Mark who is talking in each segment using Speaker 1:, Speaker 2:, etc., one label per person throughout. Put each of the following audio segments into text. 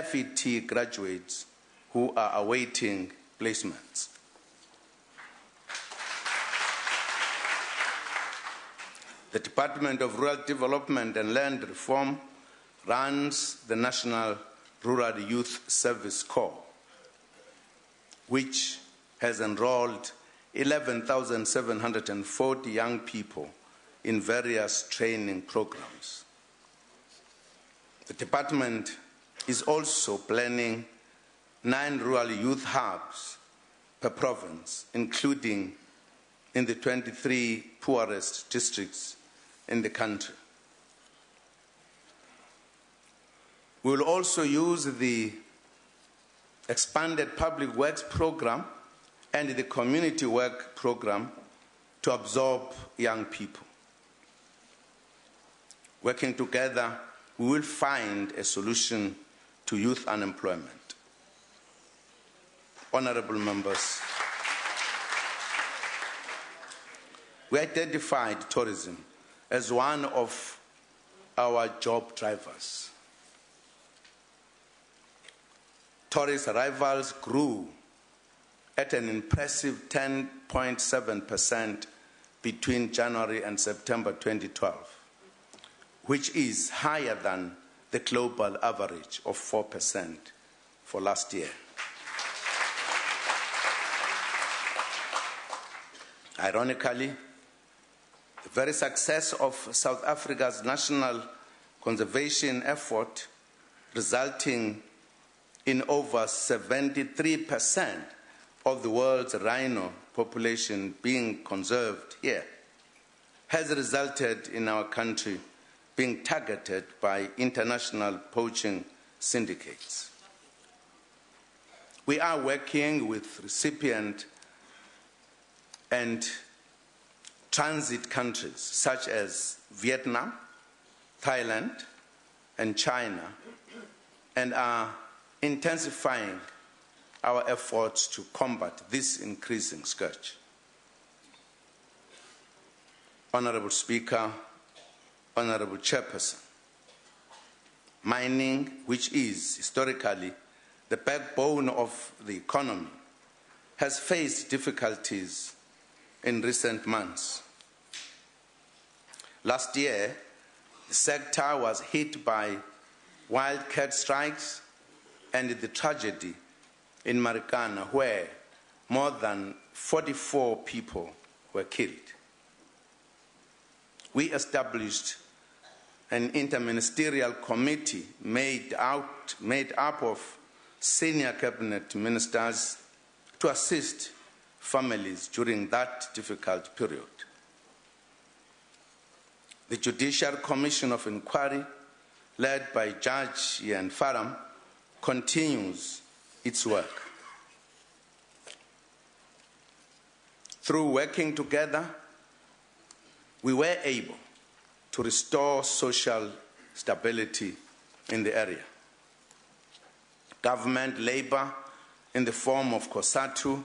Speaker 1: FET graduates who are awaiting placements. The Department of Rural Development and Land Reform runs the National Rural Youth Service Corps, which has enrolled 11,740 young people in various training programs. The department is also planning 9 rural youth hubs per province, including in the 23 poorest districts in the country. We will also use the expanded public works program and the community work program to absorb young people. Working together, we will find a solution to youth unemployment. Honorable members, we identified tourism as one of our job drivers. Tourist arrivals grew at an impressive 10.7% between January and September 2012, which is higher than the global average of 4% for last year. Ironically, the very success of South Africa's national conservation effort, resulting in over 73% of the world's rhino population being conserved here, has resulted in our country being targeted by international poaching syndicates. We are working with recipient and transit countries such as Vietnam, Thailand, and China, and are intensifying our efforts to combat this increasing scourge. Honorable Speaker, Honorable Chairperson, mining, which is historically the backbone of the economy, has faced difficulties in recent months. Last year, the sector was hit by wildcat strikes and the tragedy in Marikana, where more than 44 people were killed. We established an interministerial committee made up of senior cabinet ministers to assist families during that difficult period. The Judicial Commission of Inquiry, led by Judge Ian Faram, continues its work. Through working together, we were able to restore social stability in the area. Government labor in the form of COSATU,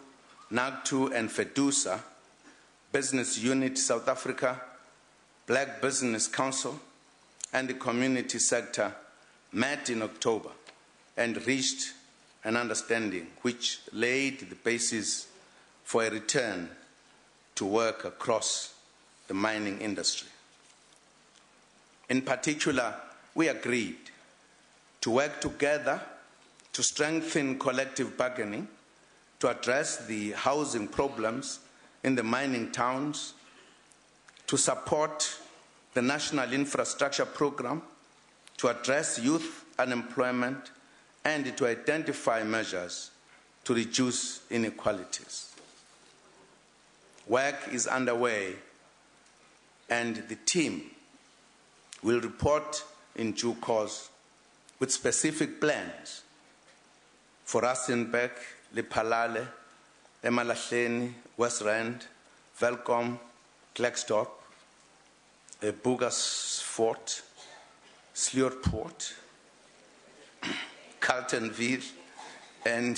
Speaker 1: NACTU, and FEDUSA, Business Unit South Africa, Black Business Council, and the community sector met in October and reached an understanding which laid the basis for a return to work across the mining industry. In particular, we agreed to work together to strengthen collective bargaining, to address the housing problems in the mining towns, to support the National Infrastructure Program, to address youth unemployment, and to identify measures to reduce inequalities. Work is underway, and the team will report in due course with specific plans for Rustenburg, Lephalale, Emalahleni, West Rand, Velkom, Klerksdorp, Bugersfort, Sleurport, Carltonville, and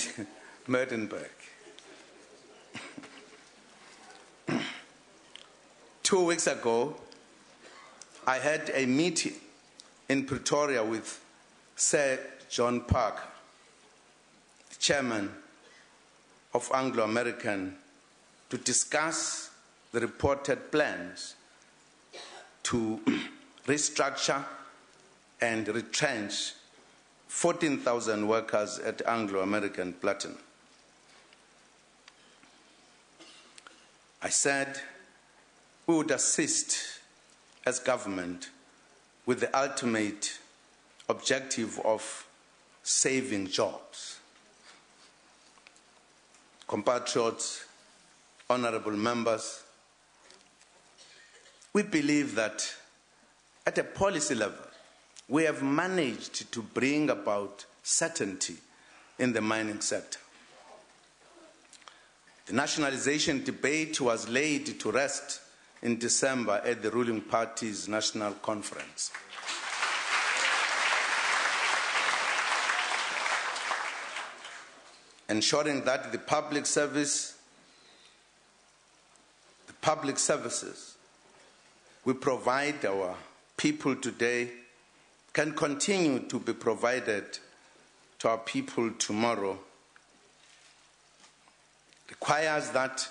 Speaker 1: Merdenburg. 2 weeks ago, I had a meeting in Pretoria with Sir John Parker, the chairman of Anglo-American, to discuss the reported plans to restructure and retrench 14,000 workers at Anglo-American Platinum. I said we would assist as government with the ultimate objective of saving jobs. Compatriots, honorable members, we believe that at a policy level, we have managed to bring about certainty in the mining sector. The nationalization debate was laid to rest in December at the ruling party's national conference. Ensuring that the public services we provide our people today can continue to be provided to our people tomorrow requires that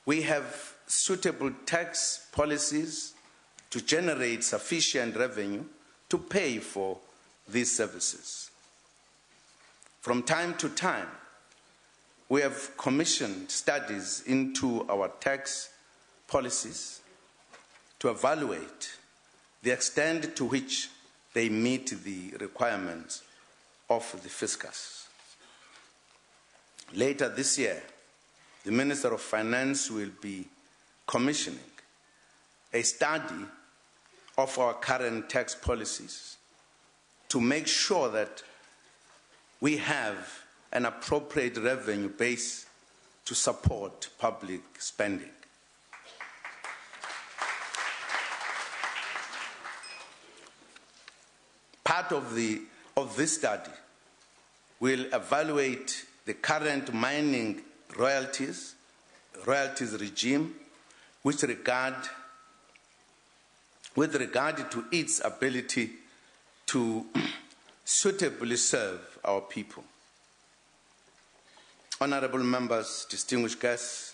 Speaker 1: we have suitable tax policies to generate sufficient revenue to pay for these services. From time to time, we have commissioned studies into our tax policies to evaluate the extent to which they meet the requirements of the fiscus. Later this year, the Minister of Finance will be commissioning a study of our current tax policies to make sure that we have an appropriate revenue base to support public spending. Part of this study will evaluate the current mining royalties regime with regard to its ability to suitably serve our people. Honorable members, distinguished guests,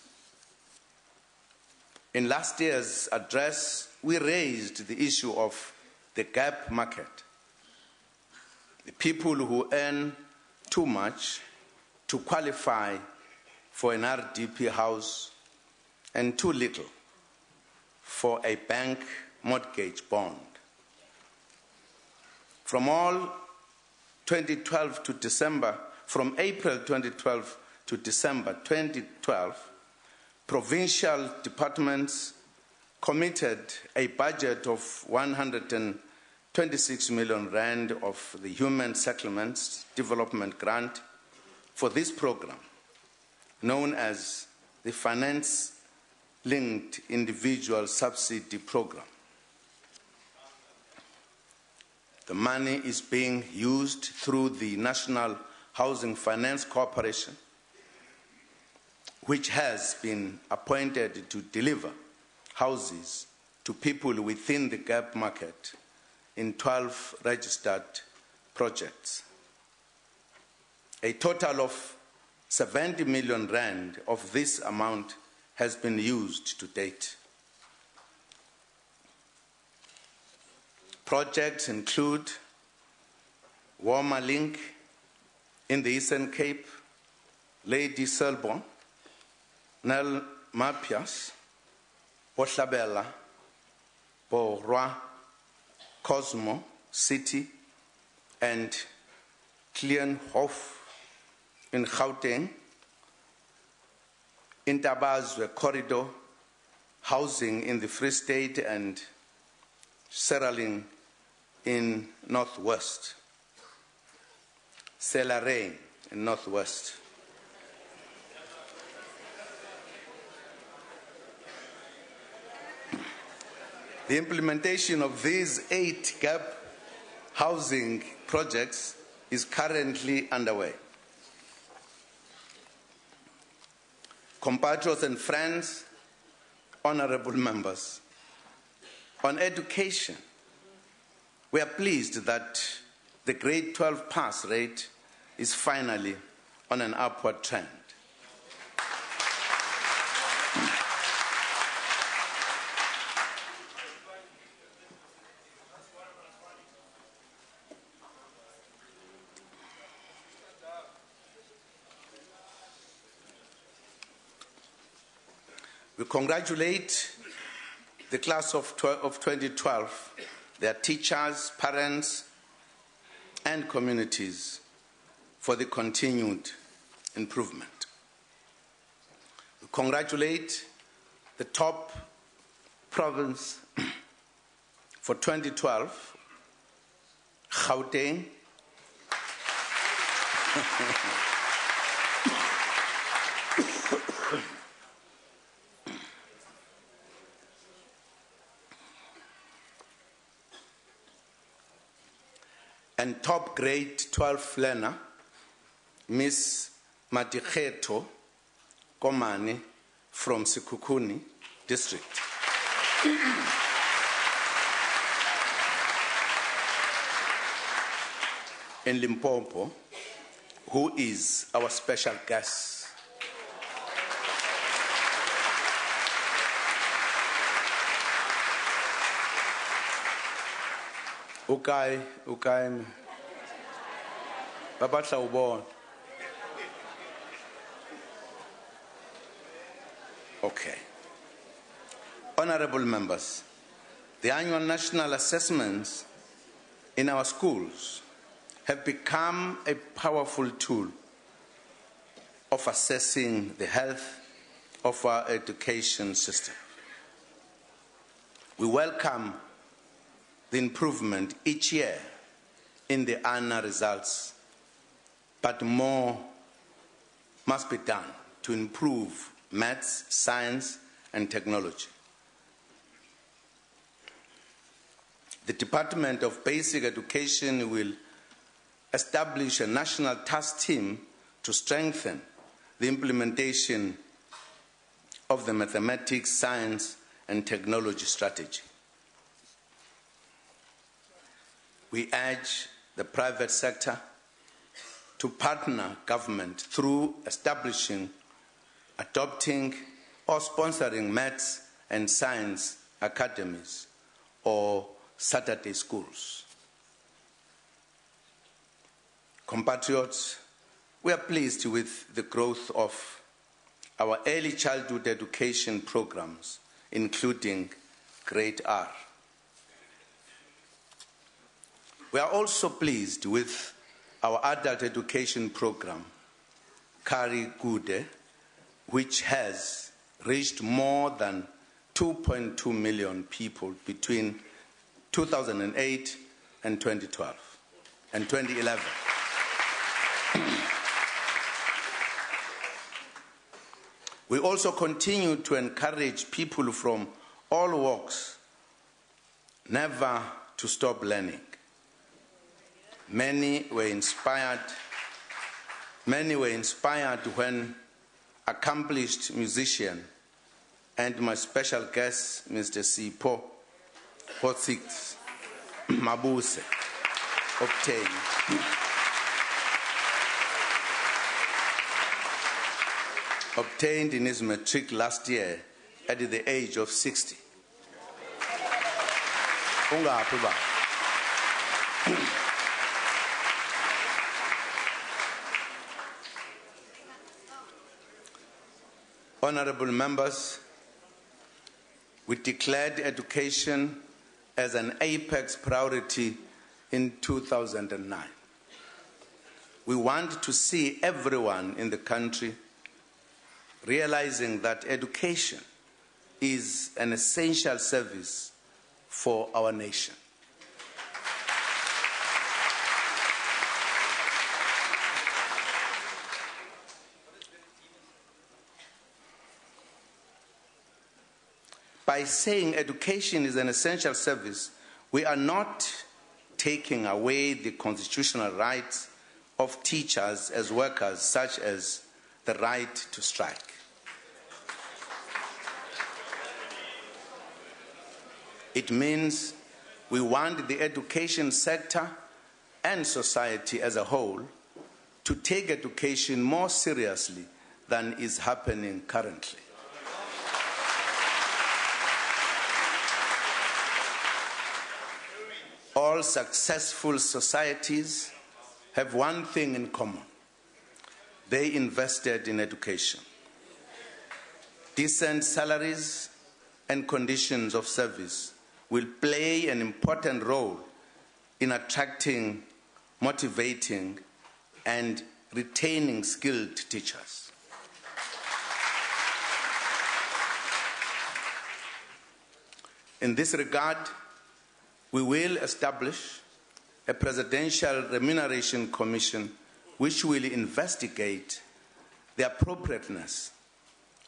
Speaker 1: in last year's address, we raised the issue of the gap market. The people who earn too much to qualify for an RDP house and too little for a bank mortgage bond. From April 2012 to December 2012, provincial departments committed a budget of 126 million rand of the Human Settlements Development Grant for this program, known as the Finance-Linked Individual Subsidy Program. The money is being used through the National Housing Finance Corporation, which has been appointed to deliver houses to people within the gap market in 12 registered projects. A total of 70 million rand of this amount has been used to date. Projects include Warmer Link in the Eastern Cape, Lady Selborne, Nel Mapias, Bohlabela, Borwa, Cosmo City, and Kleinhof in Gauteng, Intabazwe Corridor, housing in the Free State, and Seraling in Northwest, Selarain in Northwest. The implementation of these 8 gap housing projects is currently underway. Compatriots and friends, honorable members, on education, we are pleased that the grade 12 pass rate is finally on an upward trend. We congratulate the class of 2012, their teachers, parents, and communities for the continued improvement. We congratulate the top province for 2012, Gauteng, and top grade 12 learner, Miss Madikheto Komane from Sekhukhune district. In Limpopo, who is our special guest. Okay. Babatla ubona. Okay. Honorable members, the annual national assessments in our schools have become a powerful tool of assessing the health of our education system. We welcome the improvement each year in the ANA results, but more must be done to improve maths, science, and technology. The Department of Basic Education will establish a national task team to strengthen the implementation of the mathematics, science, and technology strategy. We urge the private sector to partner government through establishing, adopting, or sponsoring maths and science academies or Saturday schools. Compatriots, we are pleased with the growth of our early childhood education programs, including Grade R. We are also pleased with our adult education program, Kari Gude, which has reached more than 2.2 million people between 2008 and 2012 and 2011. We also continue to encourage people from all walks never to stop learning. Many were inspired when accomplished musician and my special guest, Mr. Sipho Hotsix Mabuse, obtained in his matric last year at the age of 60. Honorable members, we declared education as an apex priority in 2009. We want to see everyone in the country realizing that education is an essential service for our nation. By saying education is an essential service, we are not taking away the constitutional rights of teachers as workers, such as the right to strike. It means we want the education sector and society as a whole to take education more seriously than is happening currently. All successful societies have one thing in common. They invested in education. Decent salaries and conditions of service will play an important role in attracting, motivating, and retaining skilled teachers. In this regard, we will establish a Presidential Remuneration Commission which will investigate the appropriateness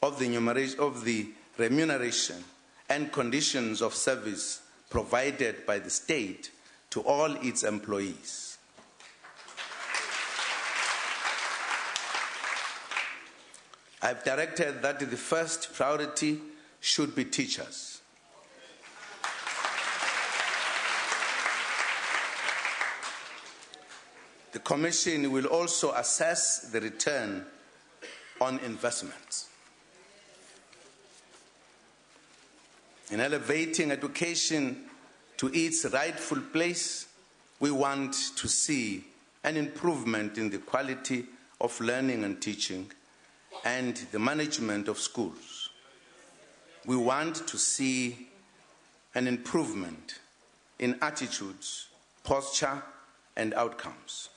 Speaker 1: of the remuneration and conditions of service provided by the state to all its employees. I've directed that the first priority should be teachers. The Commission will also assess the return on investments. In elevating education to its rightful place, we want to see an improvement in the quality of learning and teaching and the management of schools. We want to see an improvement in attitudes, posture, and outcomes.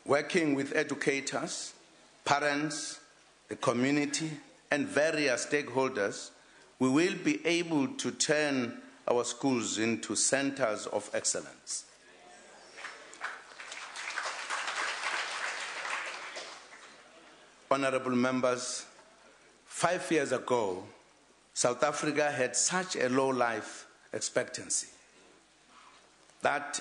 Speaker 1: Working with educators, parents, the community, and various stakeholders, we will be able to turn our schools into centers of excellence. Honorable members, 5 years ago, South Africa had such a low life expectancy that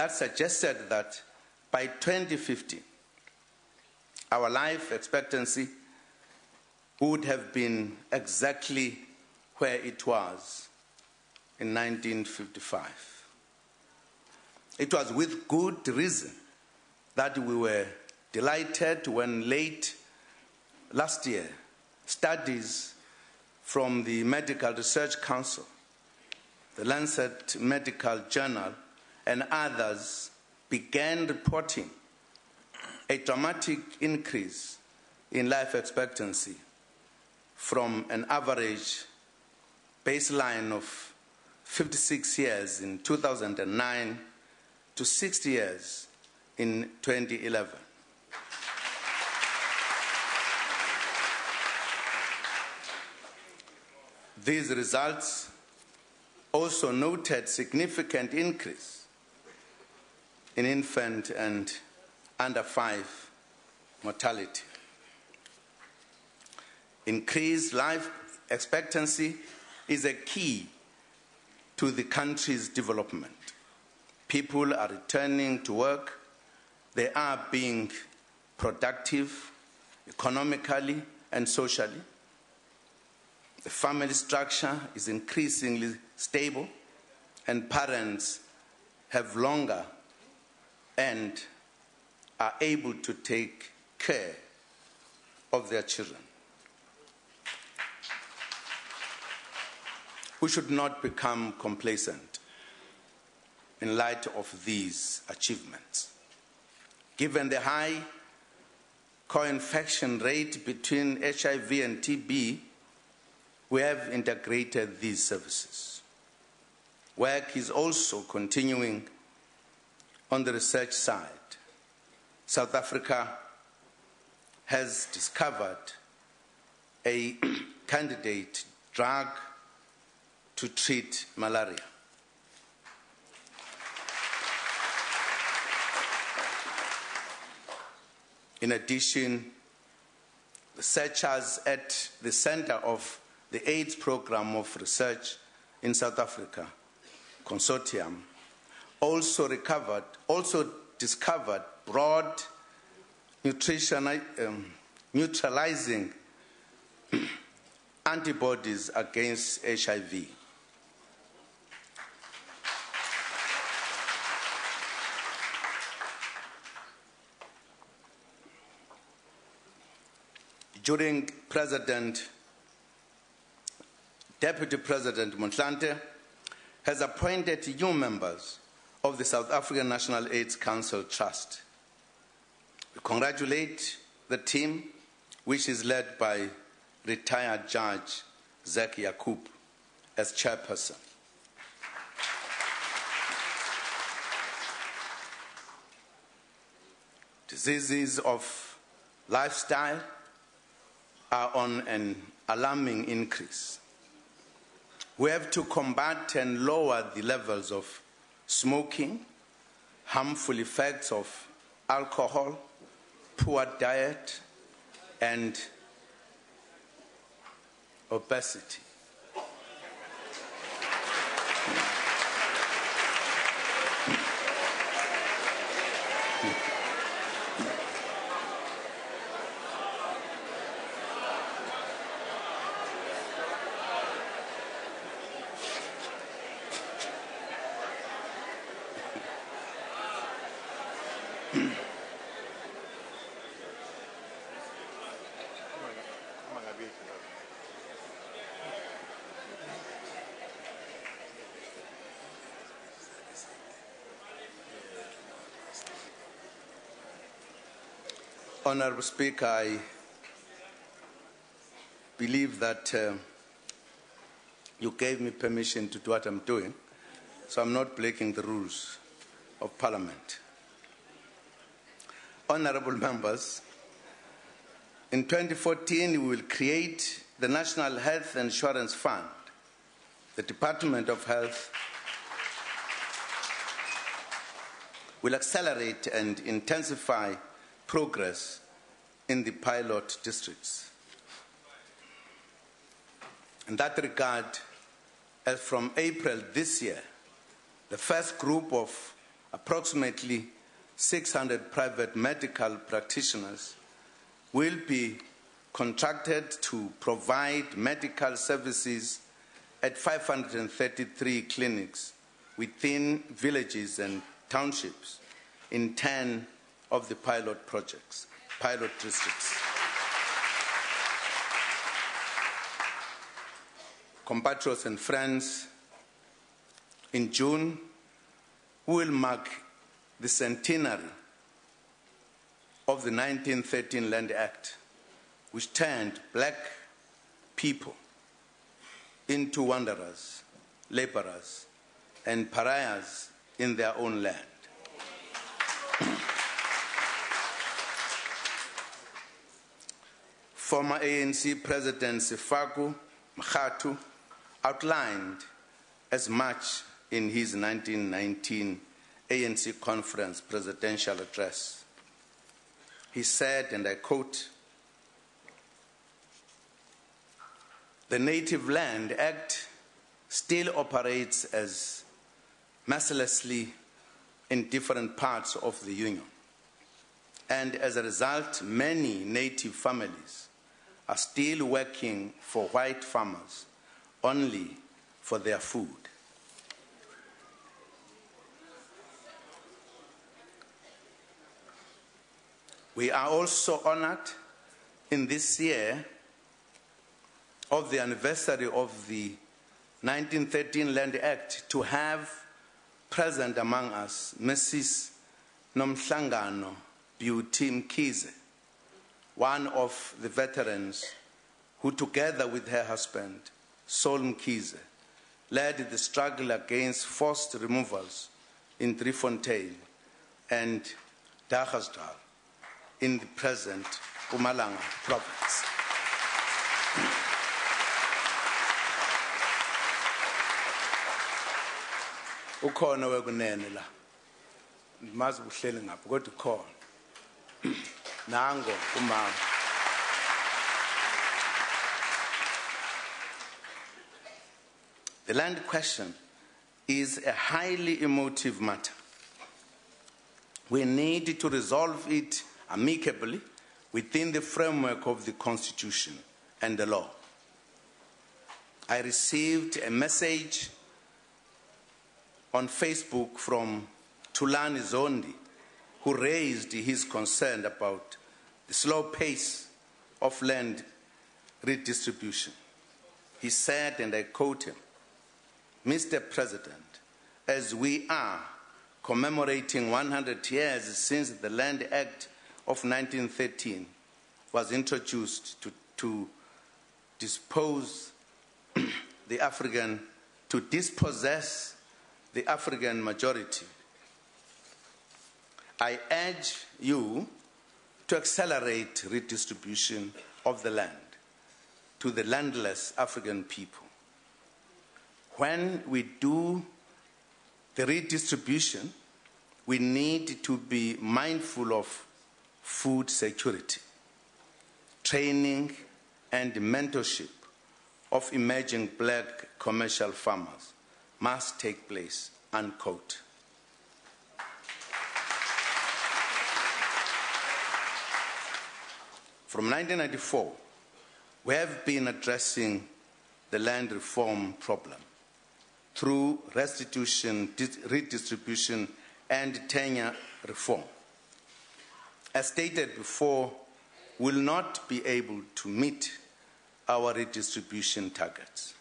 Speaker 1: suggested that by 2050, our life expectancy would have been exactly where it was in 1955. It was with good reason that we were delighted when late last year, studies from the Medical Research Council, the Lancet Medical Journal, and others began reporting a dramatic increase in life expectancy from an average baseline of 56 years in 2009 to 60 years in 2011. These results also noted significant increase in infant and under 5 mortality. Increased life expectancy is a key to the country's development. People are returning to work, they are being productive economically and socially. The family structure is increasingly stable, and parents have longer and are able to take care of their children. We should not become complacent in light of these achievements. Given the high co-infection rate between HIV and TB, we have integrated these services. Work is also continuing on the research side. South Africa has discovered a candidate drug to treat malaria. In addition, researchers at the Center of the AIDS Program of Research in South Africa, consortium, also discovered broad neutralizing antibodies against HIV. During Deputy President Motlanthe has appointed new members of the South African National AIDS Council Trust. We congratulate the team, which is led by retired Judge Zak Yaqub as chairperson. Diseases of lifestyle are on an alarming increase. We have to combat and lower the levels of smoking, harmful effects of alcohol, poor diet, and obesity. Honourable Speaker, I believe that you gave me permission to do what I'm doing, so I'm not breaking the rules of Parliament. Honourable members, in 2014 we will create the National Health Insurance Fund. The Department of Health will accelerate and intensify progress in the pilot districts. In that regard, as from April this year, the first group of approximately 600 private medical practitioners will be contracted to provide medical services at 533 clinics within villages and townships in 10 of the pilot districts. Compatriots and friends, in June, we will mark the centenary of the 1913 Land Act, which turned black people into wanderers, laborers, and pariahs in their own land. Former ANC President Sifaku Makhatu outlined as much in his 1919 ANC conference presidential address. He said, and I quote, "The Native Land Act still operates as mercilessly in different parts of the Union, and as a result, many Native families are still working for white farmers only for their food." We are also honored in this year of the anniversary of the 1913 Land Act to have present among us Mrs. Nomhlangano Beauty Mkhize, one of the veterans who, together with her husband, Sol Mkhize, led the struggle against forced removals in Driefontein and Dagasdal in the present Mpumalanga province. Ukhona wekunene la. Mazi uhleli ngapha kodwa ukhona. Nango kumama. The land question is a highly emotive matter. We need to resolve it amicably within the framework of the Constitution and the law. I received a message on Facebook from Tulani Zondi, who raised his concern about the slow pace of land redistribution. He said, and I quote him, "Mr. President, as we are commemorating 100 years since the Land Act of 1913 was introduced to dispossess the African majority, I urge you to accelerate redistribution of the land to the landless African people. When we do the redistribution, we need to be mindful of food security, training and mentorship of emerging black commercial farmers must take place," unquote. From 1994, we have been addressing the land reform problem through restitution, redistribution, and tenure reform. As stated before, we will not be able to meet our redistribution targets.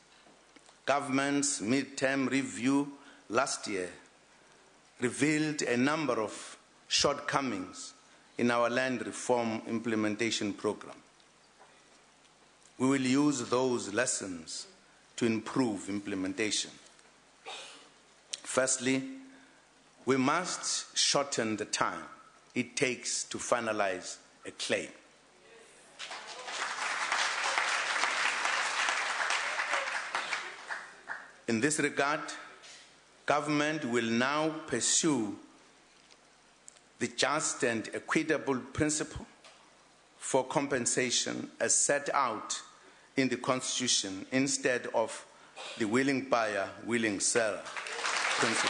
Speaker 1: Government's mid-term review last year revealed a number of shortcomings in our land reform implementation program. We will use those lessons to improve implementation. Firstly, we must shorten the time it takes to finalize a claim. In this regard, government will now pursue the just and equitable principle for compensation as set out in the Constitution instead of the willing buyer, willing seller principle.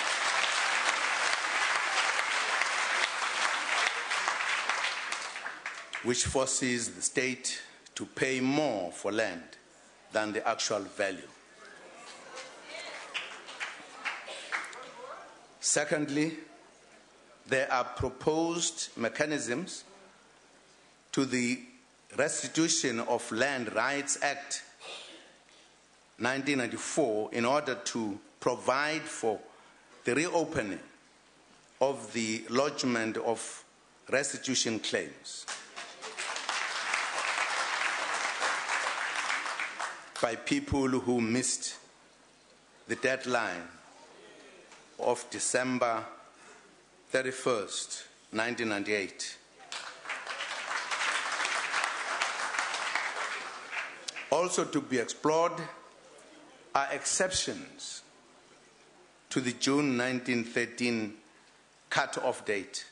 Speaker 1: Which forces the state to pay more for land than the actual value. Secondly, there are proposed mechanisms to the Restitution of Land Rights Act 1994 in order to provide for the reopening of the lodgement of restitution claims by people who missed the deadline of December 31st, 1998. Also to be explored are exceptions to the June 1913 cut-off date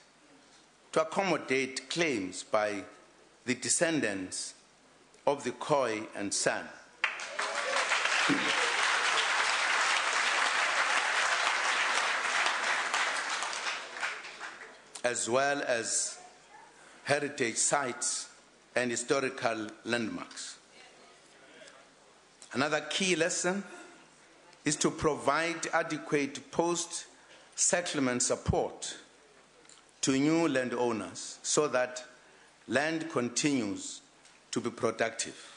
Speaker 1: to accommodate claims by the descendants of the Khoi and San. As well as heritage sites and historical landmarks. Another key lesson is to provide adequate post-settlement support to new landowners so that land continues to be productive.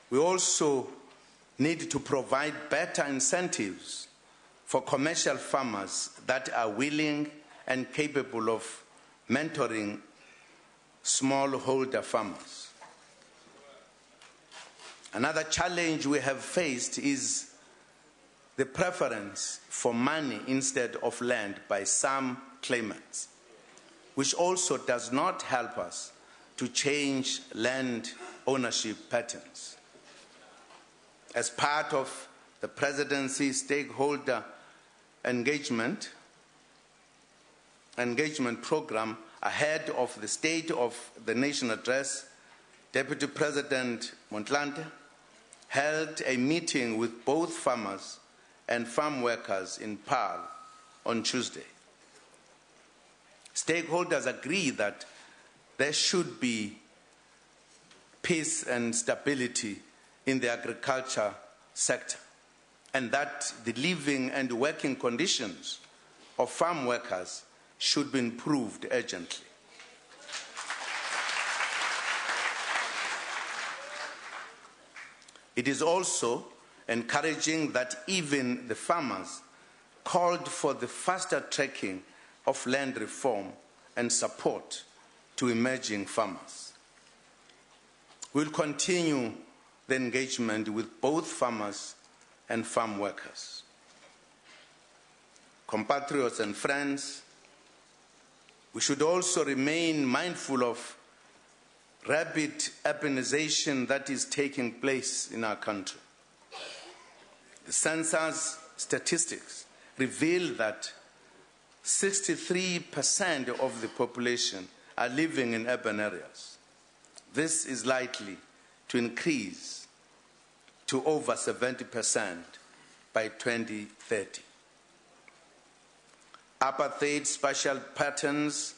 Speaker 1: We also need to provide better incentives for commercial farmers that are willing and capable of mentoring smallholder farmers. Another challenge we have faced is the preference for money instead of land by some claimants, which also does not help us to change land ownership patterns. As part of the presidency stakeholder engagement program ahead of the State of the Nation address, Deputy President Motlanthe held a meeting with both farmers and farm workers in Paarl on Tuesday. Stakeholders agree that there should be peace and stability in the agriculture sector, and that the living and working conditions of farm workers should be improved urgently. It is also encouraging that even the farmers called for the faster tracking of land reform and support to emerging farmers. We'll continue the engagement with both farmers and farm workers. Compatriots and friends, we should also remain mindful of rapid urbanization that is taking place in our country. The census statistics reveal that 63% of the population are living in urban areas. This is likely to increase to over 70% by 2030. Apartheid spatial patterns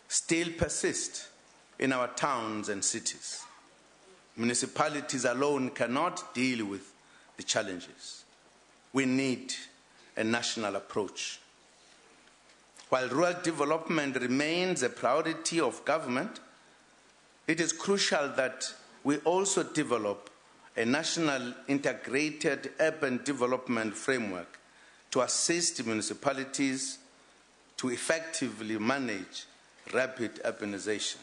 Speaker 1: still persist in our towns and cities. Municipalities alone cannot deal with the challenges. We need a national approach. While rural development remains a priority of government, it is crucial that we also develop a national integrated urban development framework to assist municipalities to effectively manage rapid urbanization.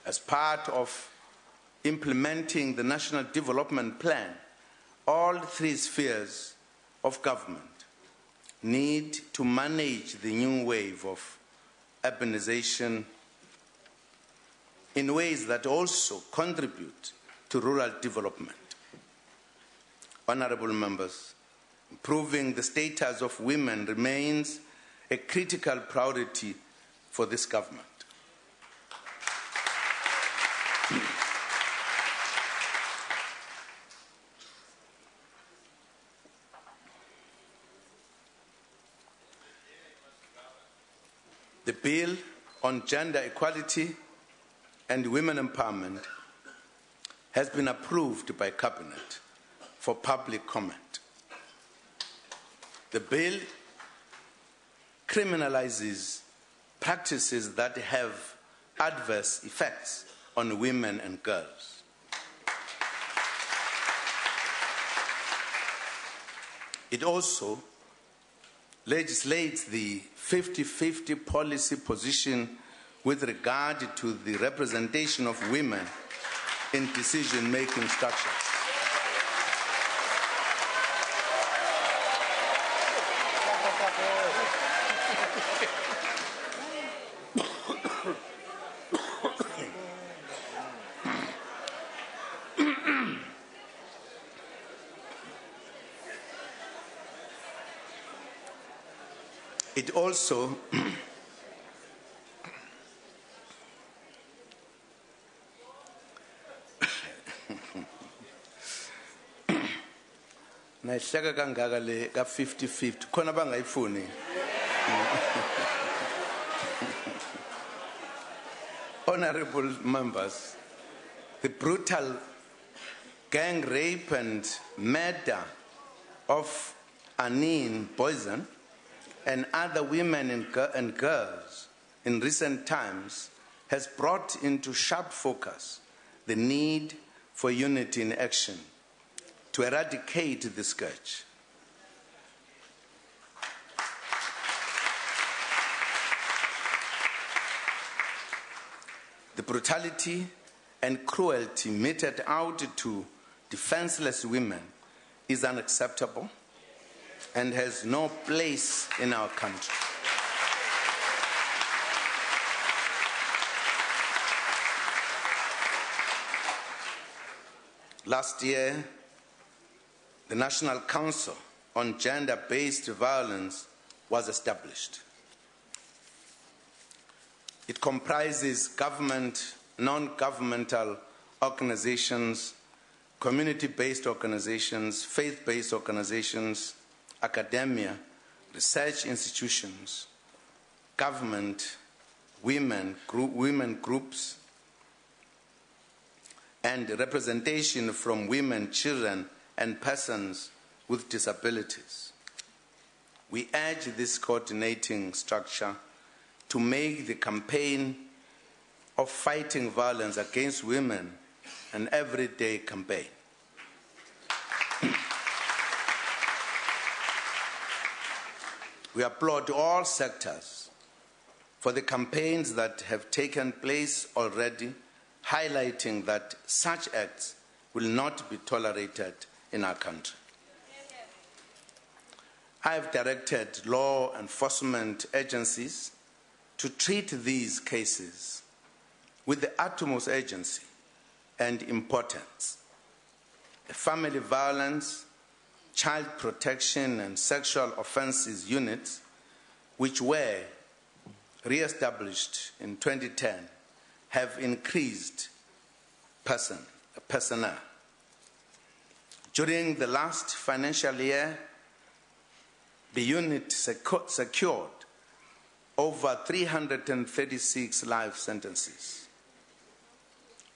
Speaker 1: As part of implementing the National Development Plan, all three spheres of government need to manage the new wave of urbanization in ways that also contribute to rural development. Honorable members, improving the status of women remains a critical priority for this government. The bill on gender equality and women empowerment has been approved by Cabinet for public comment. The bill criminalizes practices that have adverse effects on women and girls. It also legislates the 50-50 policy position with regard to the representation of women in decision-making structures. It also nayihleka kangaka le ka 50-50 khona bangayifuni. Honorable members, the brutal gang rape and murder of Anine Poison and other women and girls in recent times has brought into sharp focus the need for unity in action to eradicate the scourge. The brutality and cruelty meted out to defenseless women is unacceptable and has no place in our country. Last year, the National Council on Gender-Based Violence was established. It comprises government, non-governmental organizations, community-based organizations, faith-based organizations, academia, research institutions, government, women groups, and representation from women, children, and persons with disabilities. We urge this coordinating structure to make the campaign of fighting violence against women an everyday campaign. We applaud all sectors for the campaigns that have taken place already, highlighting that such acts will not be tolerated in our country. I have directed law enforcement agencies to treat these cases with the utmost urgency and importance. The Family Violence, Child Protection and Sexual Offences units, which were re-established in 2010, have increased personnel. During the last financial year, the unit secured over 336 life sentences,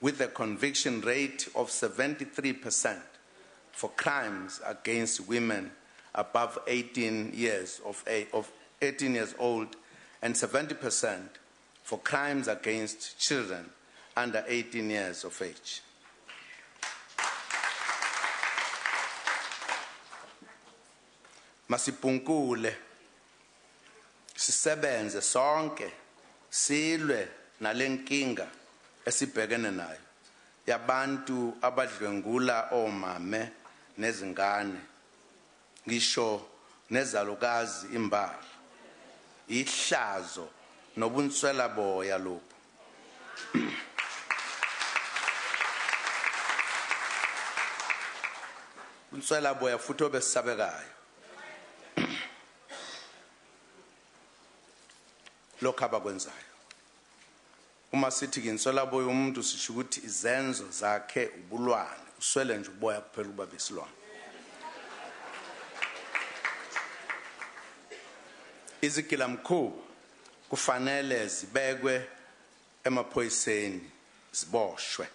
Speaker 1: with a conviction rate of 73% for crimes against women above 18 years old, and 70% for crimes against children under 18 years of age. Masipunkule, sisebenze sonke, silwe nalenkinga esibhekene nayo yabantu abadlwengula omame nezingane, ngisho nezalukazi imbala, ihlazo nobunswela boya lobu. Bunswela boya futhi obesabekayo. Lokho abakwenzayo. Uma sithi inswela boya umuntu sisho ukuthi izenzo zakhe ubulwane, uswele nje uboya kuphela uba besilwane. Izigilamkhuba kufanele zibekwe emaphoyiseni, ziboshwe,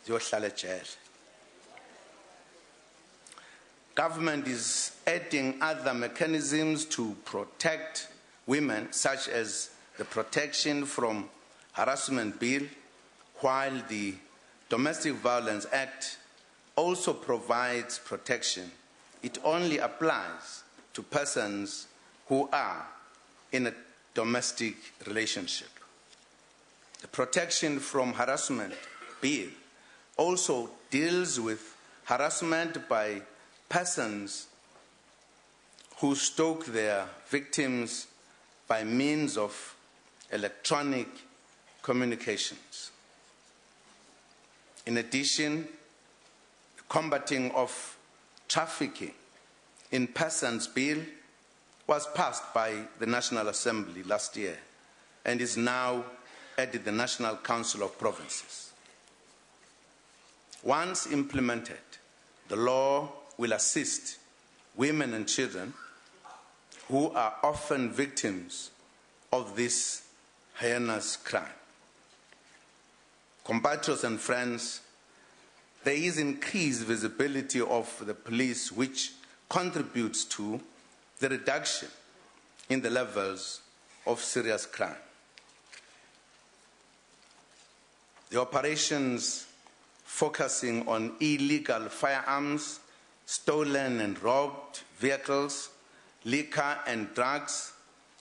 Speaker 1: ziyohlala ejele. Government is adding other mechanisms to protect women, such as the Protection from Harassment Bill, while the Domestic Violence Act also provides protection. It only applies to persons who are in a domestic relationship. The Protection from Harassment Bill also deals with harassment by persons who stalk their victims by means of electronic communications. In addition, the Combating of Trafficking in Persons Bill was passed by the National Assembly last year and is now at the National Council of Provinces. Once implemented, the law will assist women and children who are often victims of this heinous crime. Compatriots and friends, there is increased visibility of the police, which contributes to the reduction in the levels of serious crime. The operations focusing on illegal firearms, stolen and robbed vehicles, liquor and drugs,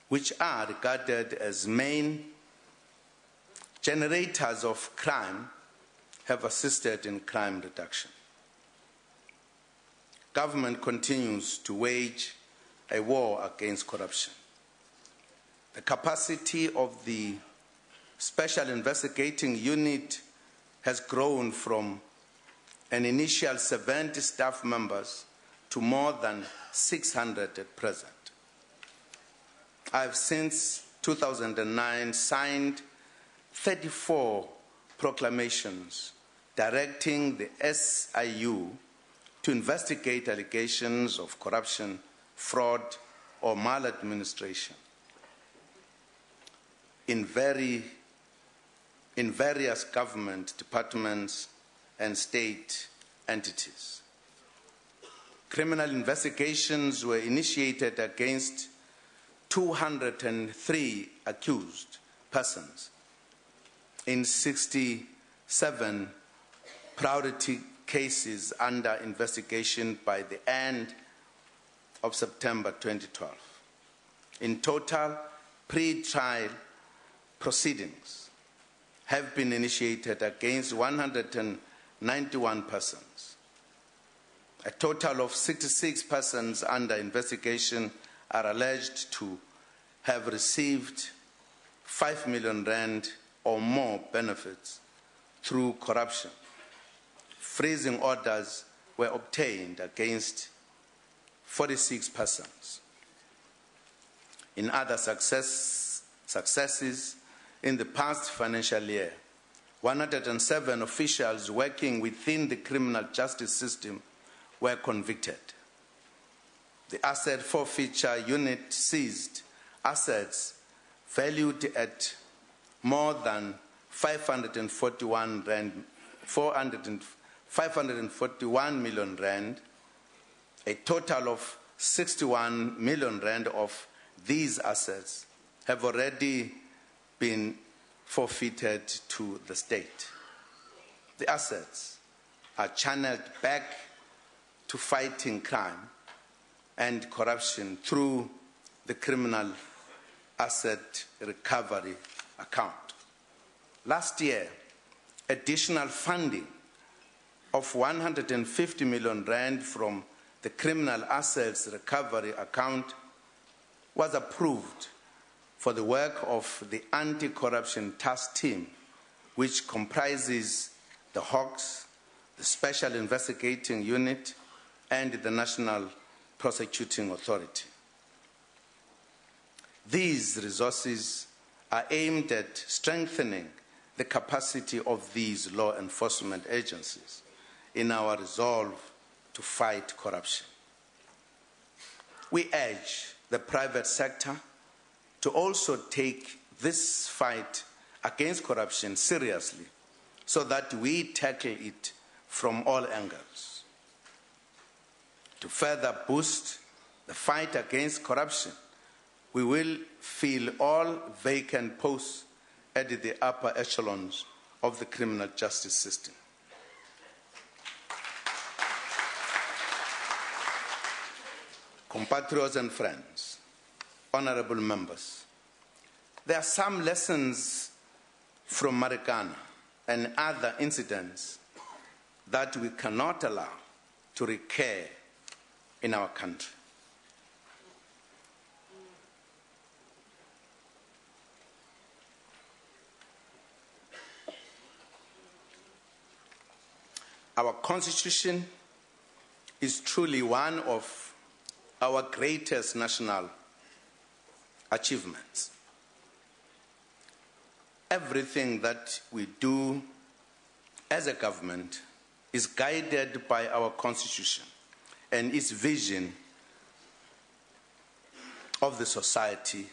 Speaker 1: which are regarded as main generators of crime, have assisted in crime reduction. Government continues to wage a war against corruption. The capacity of the Special Investigating Unit has grown from an initial 70 staff members to more than 600 at present. I have since 2009 signed 34 proclamations directing the SIU to investigate allegations of corruption, fraud, or maladministration in various government departments and state entities. Criminal investigations were initiated against 203 accused persons in 67 priority cases under investigation by the end of September 2012. In total, pre-trial proceedings have been initiated against 191 persons. A total of 66 persons under investigation are alleged to have received 5 million rand or more benefits through corruption. Freezing orders were obtained against 46 persons. In other successes in the past financial year, 107 officials working within the criminal justice system were convicted. The asset forfeiture unit seized assets valued at more than 541 million rand. A total of 61 million rand of these assets have already been forfeited to the state. The assets are channeled back to fighting crime and corruption through the criminal asset recovery account. Last year, additional funding of 150 million rand from the criminal assets recovery account was approved for the work of the anti-corruption task team, which comprises the Hawks, the Special Investigating Unit, and the National Prosecuting Authority. These resources are aimed at strengthening the capacity of these law enforcement agencies in our resolve to fight corruption. We urge the private sector to also take this fight against corruption seriously so that we tackle it from all angles. To further boost the fight against corruption, we will fill all vacant posts at the upper echelons of the criminal justice system. Compatriots and friends, honorable members, there are some lessons from Marikana and other incidents that we cannot allow to recur in our country. Our Constitution is truly one of our greatest national achievements. Everything that we do as a government is guided by our Constitution and its vision of the society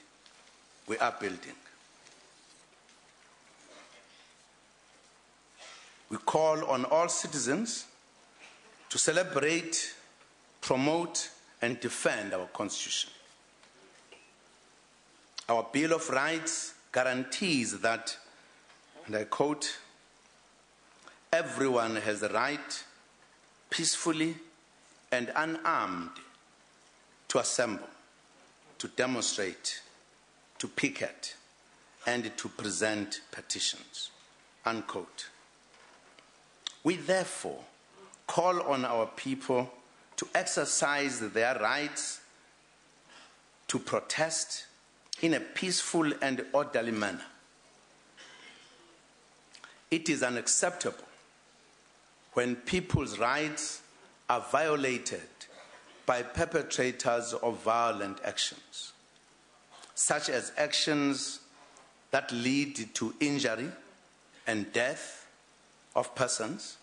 Speaker 1: we are building. We call on all citizens to celebrate, promote, and defend our Constitution. Our Bill of Rights guarantees that, and I quote, everyone has the right peacefully and unarmed to assemble, to demonstrate, to picket, and to present petitions, unquote. We therefore call on our people to exercise their rights to protest in a peaceful and orderly manner. It is unacceptable when people's rights are violated by perpetrators of violent actions, such as actions that lead to injury and death of persons,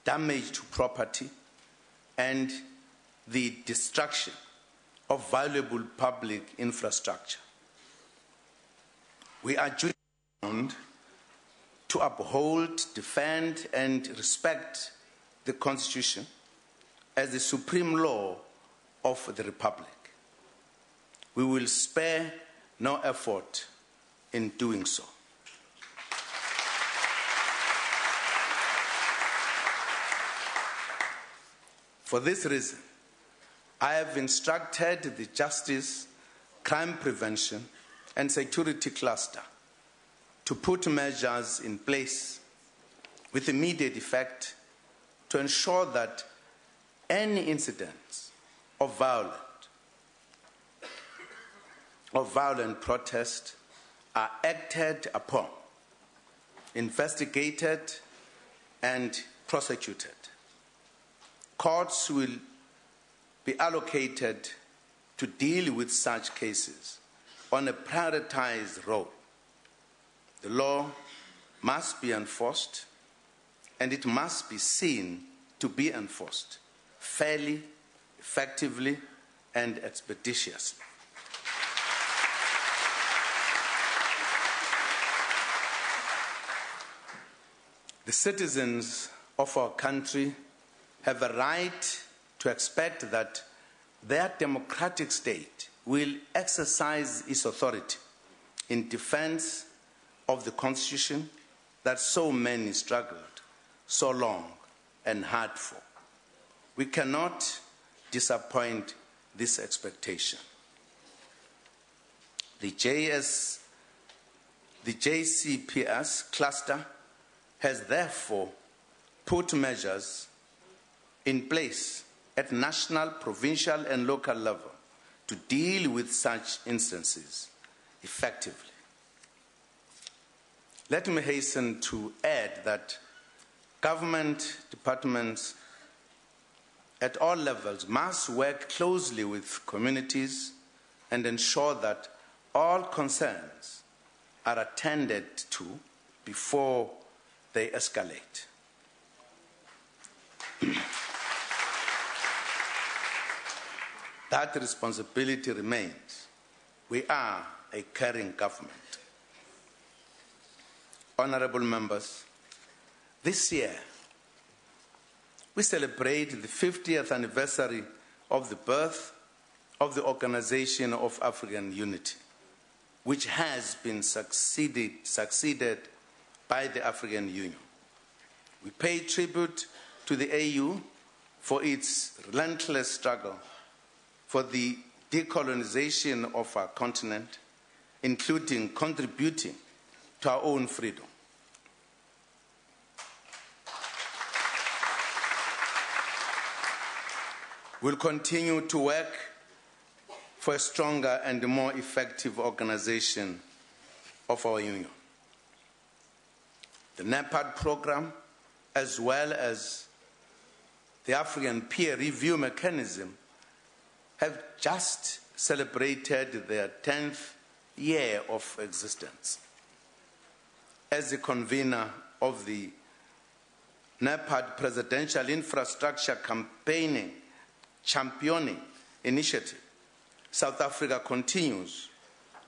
Speaker 1: damage to property, and the destruction of valuable public infrastructure. We are duty bound to uphold, defend, and respect the Constitution as the supreme law of the Republic. We will spare no effort in doing so. For this reason, I have instructed the Justice, Crime Prevention, and Security Cluster to put measures in place with immediate effect to ensure that any incidents of violent protest are acted upon, investigated, and prosecuted. Courts will be allocated to deal with such cases on a prioritized role. The law must be enforced, and it must be seen to be enforced fairly, effectively, and expeditiously. The citizens of our country have a right to expect that their democratic state will exercise its authority in defense of the Constitution that so many struggled so long and hard for. We cannot disappoint this expectation. The JCPS cluster has therefore put measures in place at national, provincial, and local level to deal with such instances effectively. Let me hasten to add that government departments at all levels must work closely with communities and ensure that all concerns are attended to before they escalate. That responsibility remains. We are a caring government. Honorable members, this year we celebrate the 50th anniversary of the birth of the Organization of African Unity, which has been succeeded by the African Union. We pay tribute to the AU for its relentless struggle for the decolonization of our continent, including contributing to our own freedom. We'll continue to work for a stronger and more effective organization of our union. The NEPAD program, as well as the African peer review mechanism, have just celebrated their 10th year of existence. As the convener of the NEPAD Presidential Infrastructure Championing Initiative, South Africa continues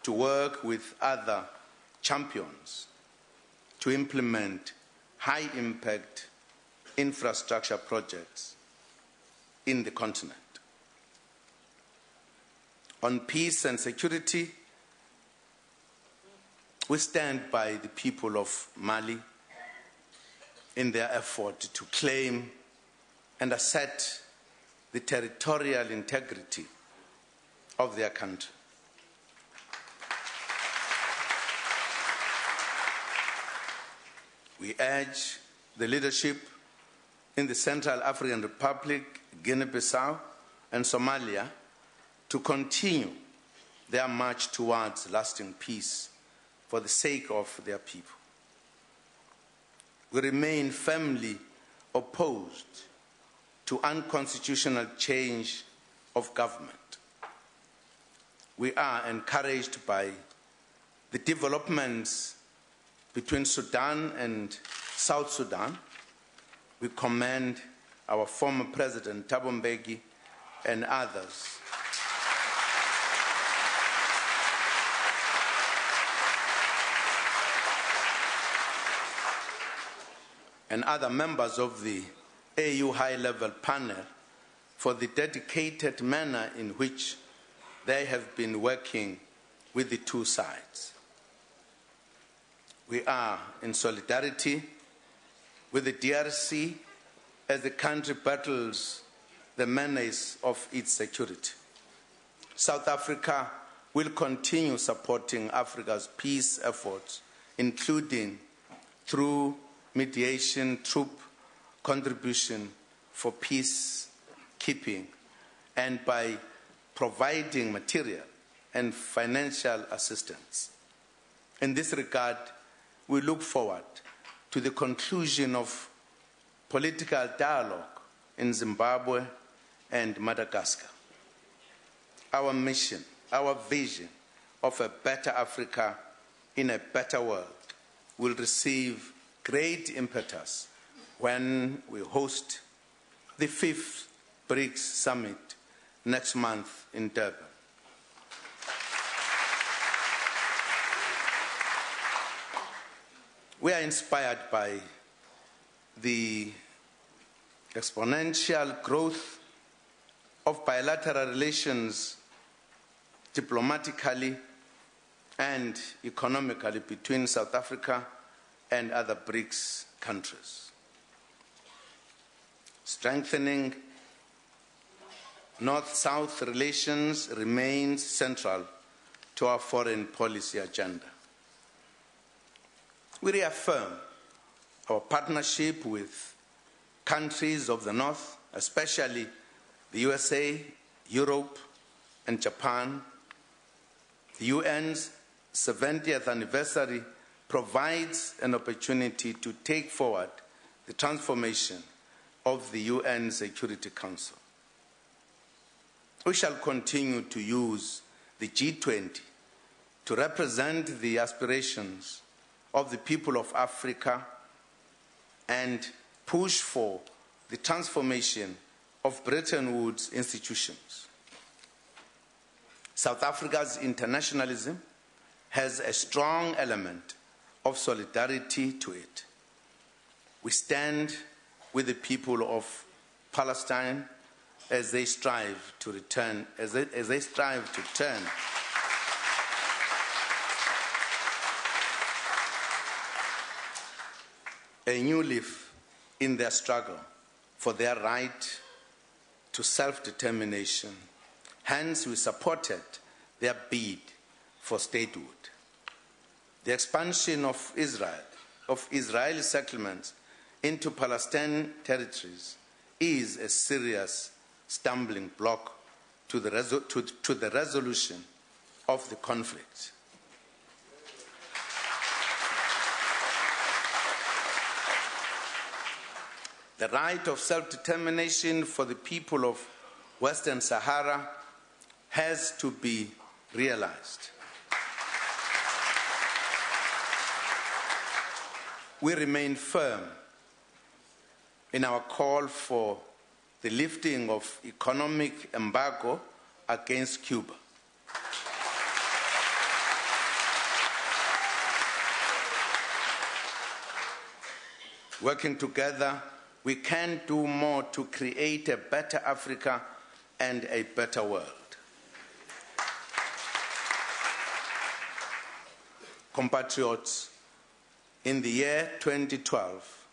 Speaker 1: to work with other champions to implement high-impact infrastructure projects in the continent. On peace and security, we stand by the people of Mali in their effort to claim and assert the territorial integrity of their country. We urge the leadership in the Central African Republic, Guinea-Bissau, and Somalia to continue their march towards lasting peace for the sake of their people. We remain firmly opposed to unconstitutional change of government. We are encouraged by the developments between Sudan and South Sudan. We commend our former President Thabo Mbeki and others and other members of the AU high-level panel for the dedicated manner in which they have been working with the two sides. We are in solidarity with the DRC as the country battles the menace of its security. South Africa will continue supporting Africa's peace efforts, including through mediation, troop contribution for peacekeeping, and by providing material and financial assistance. In this regard, we look forward to the conclusion of political dialogue in Zimbabwe and Madagascar. Our mission, our vision of a better Africa in a better world will receive great impetus when we host the 5th BRICS Summit next month in Durban. We are inspired by the exponential growth of bilateral relations diplomatically and economically between South Africa and other BRICS countries. Strengthening North-South relations remains central to our foreign policy agenda. We reaffirm our partnership with countries of the North, especially the USA, Europe, and Japan. The UN's 70th anniversary provides an opportunity to take forward the transformation of the UN Security Council. We shall continue to use the G20 to represent the aspirations of the people of Africa and push for the transformation of Bretton Woods institutions. South Africa's internationalism has a strong element of solidarity to it. We stand with the people of Palestine as they strive to turn a new leaf in their struggle for their right to self-determination. Hence, we supported their bid for statehood. The expansion of Israeli settlements into Palestinian territories is a serious stumbling block to the resolution of the conflict. The right of self-determination for the people of Western Sahara has to be realized. We remain firm in our call for the lifting of economic embargo against Cuba. Working together, we can do more to create a better Africa and a better world. Compatriots, in the year 2012,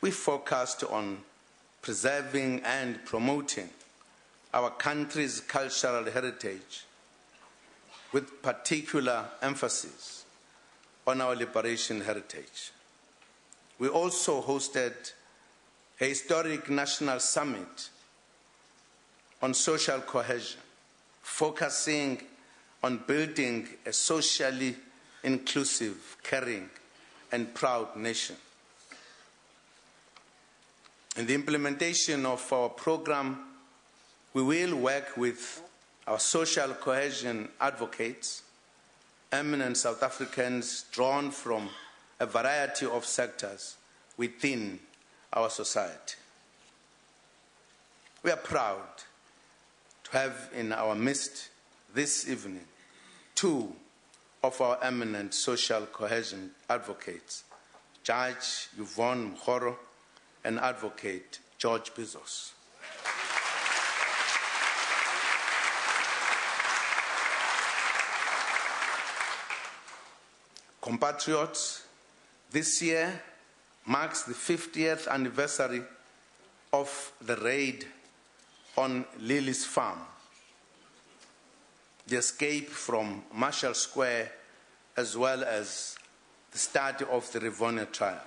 Speaker 1: we focused on preserving and promoting our country's cultural heritage, with particular emphasis on our liberation heritage. We also hosted a historic national summit on social cohesion, focusing on building a socially inclusive, caring, and proud nation. In the implementation of our program, we will work with our social cohesion advocates, eminent South Africans drawn from a variety of sectors within our society. We are proud to have in our midst this evening two of our eminent social cohesion advocates, Judge Yvonne Mkhoro and Advocate George Bizos. Compatriots, this year marks the 50th anniversary of the raid on Lily's farm, the escape from Marshall Square, as well as the start of the Rivonia trial.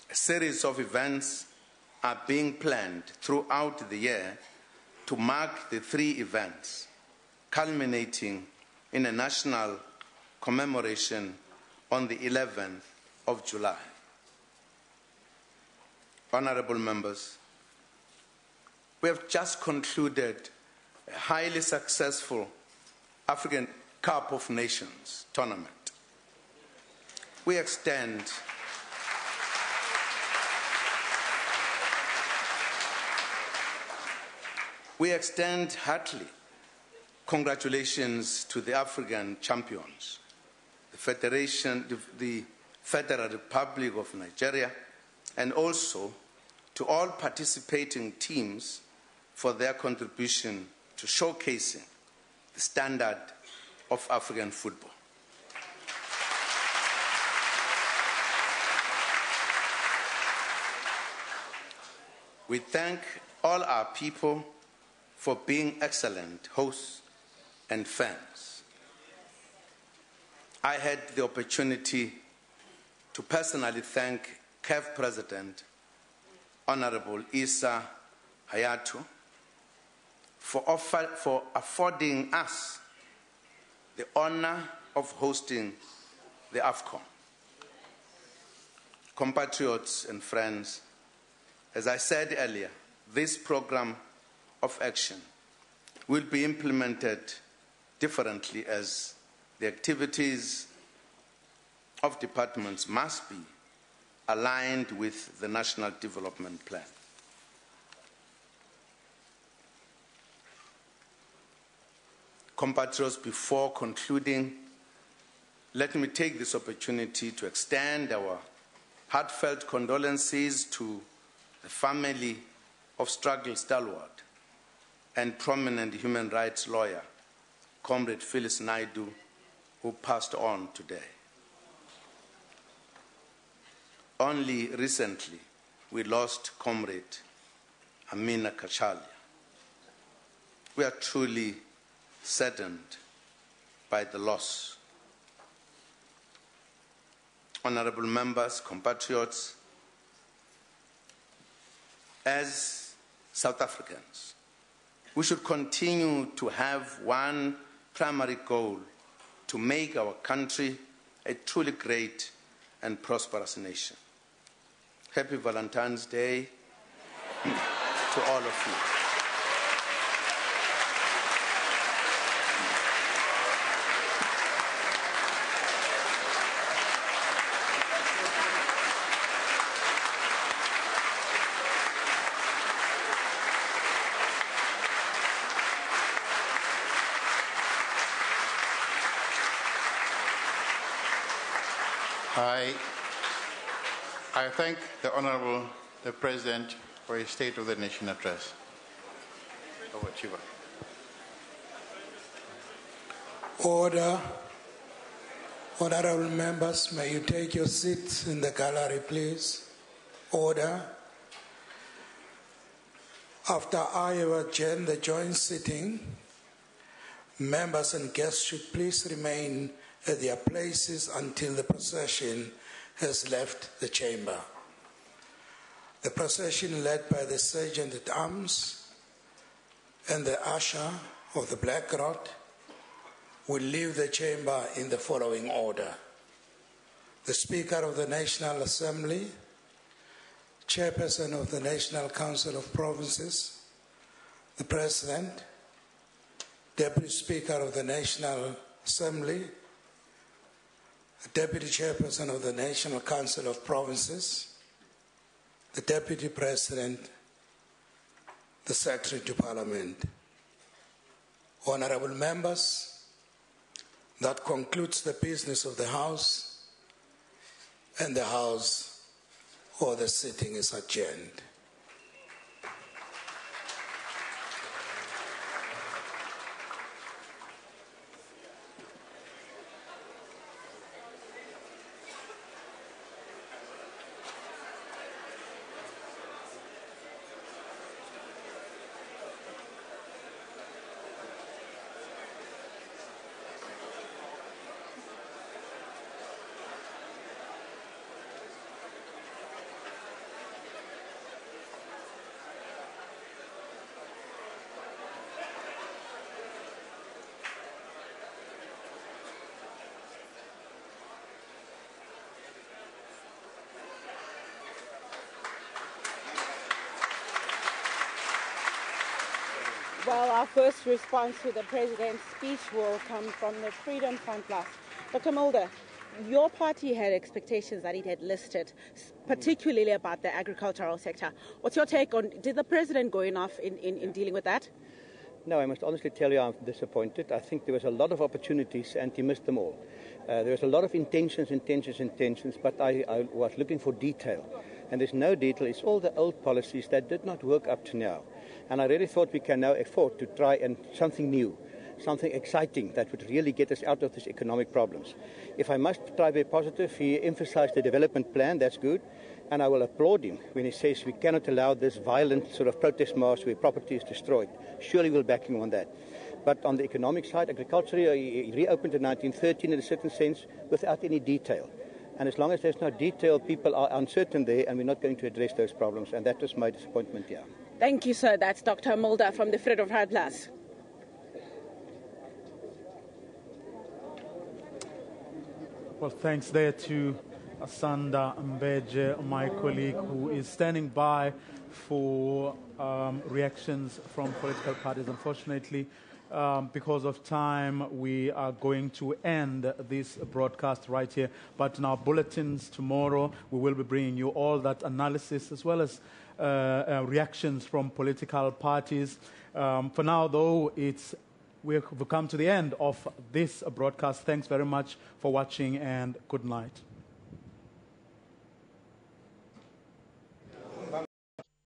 Speaker 1: A series of events are being planned throughout the year to mark the three events, culminating in a national commemoration on the 11th of July. Honorable members, we have just concluded a highly successful African Cup of Nations tournament. We extend heartily congratulations to the African champions, the Federal Republic of Nigeria, and also to all participating teams for their contribution to showcasing the standard of African football. We thank all our people for being excellent hosts and fans. I had the opportunity to personally thank CAF President, Honorable Issa Hayatu, for affording us the honor of hosting the AFCON. Compatriots and friends, as I said earlier, this program of action will be implemented differently, as the activities of departments must be aligned with the National Development Plan. Compatriots, before concluding, let me take this opportunity to extend our heartfelt condolences to the family of struggle stalwart and prominent human rights lawyer, Comrade Phyllis Naidu, who passed on today. Only recently, we lost Comrade Amina Kachalia. We are truly saddened by the loss. Honorable members, compatriots, as South Africans, we should continue to have one primary goal: to make our country a truly great and prosperous nation. Happy Valentine's Day to all of you.
Speaker 2: I thank the Honorable President for his State of the Nation address. Over to you.
Speaker 3: Order. Honorable members, may you take your seats in the gallery, please. Order. After I have adjourned the joint sitting, members and guests should please remain at their places until the procession has left the chamber. The procession, led by the Sergeant at Arms and the usher of the Black Rod, will leave the chamber in the following order: the Speaker of the National Assembly, Chairperson of the National Council of Provinces, the President, Deputy Speaker of the National Assembly, the Deputy Chairperson of the National Council of Provinces, the Deputy President, the Secretary to Parliament. Honorable members, that concludes the business of the House, and the House or the sitting is adjourned.
Speaker 4: Well, our first response to the President's speech will come from the Freedom Front Plus. Dr. Mulder, your party had expectations that it had listed, particularly about the agricultural sector. What's your take on, did the President go enough in dealing with that?
Speaker 5: No, I must honestly tell you I'm disappointed. I think there was a lot of opportunities and he missed them all. There was a lot of intentions, but I was looking for detail. And there's no detail. It's all the old policies that did not work up to now. And I really thought we can now afford to try and something new, something exciting that would really get us out of these economic problems. If I must try to be positive, he emphasized the development plan. That's good. And I will applaud him when he says we cannot allow this violent sort of protest march where property is destroyed. Surely we'll back him on that. But on the economic side, agriculture, he reopened in 1913 in a certain sense without any detail. And as long as there's no detail, people are uncertain there, and we're not going to address those problems. And that was my disappointment here.
Speaker 4: Thank you, sir. That's Dr. Mulder from the Freedom Front Plus.
Speaker 6: Well, thanks there to Asanda Mbeje, my colleague, who is standing by for reactions from political parties. Unfortunately, because of time, we are going to end this broadcast right here. But in our bulletins tomorrow, we will be bringing you all that analysis as well as reactions from political parties. For now, though, we've come to the end of this broadcast. Thanks very much for watching and good night.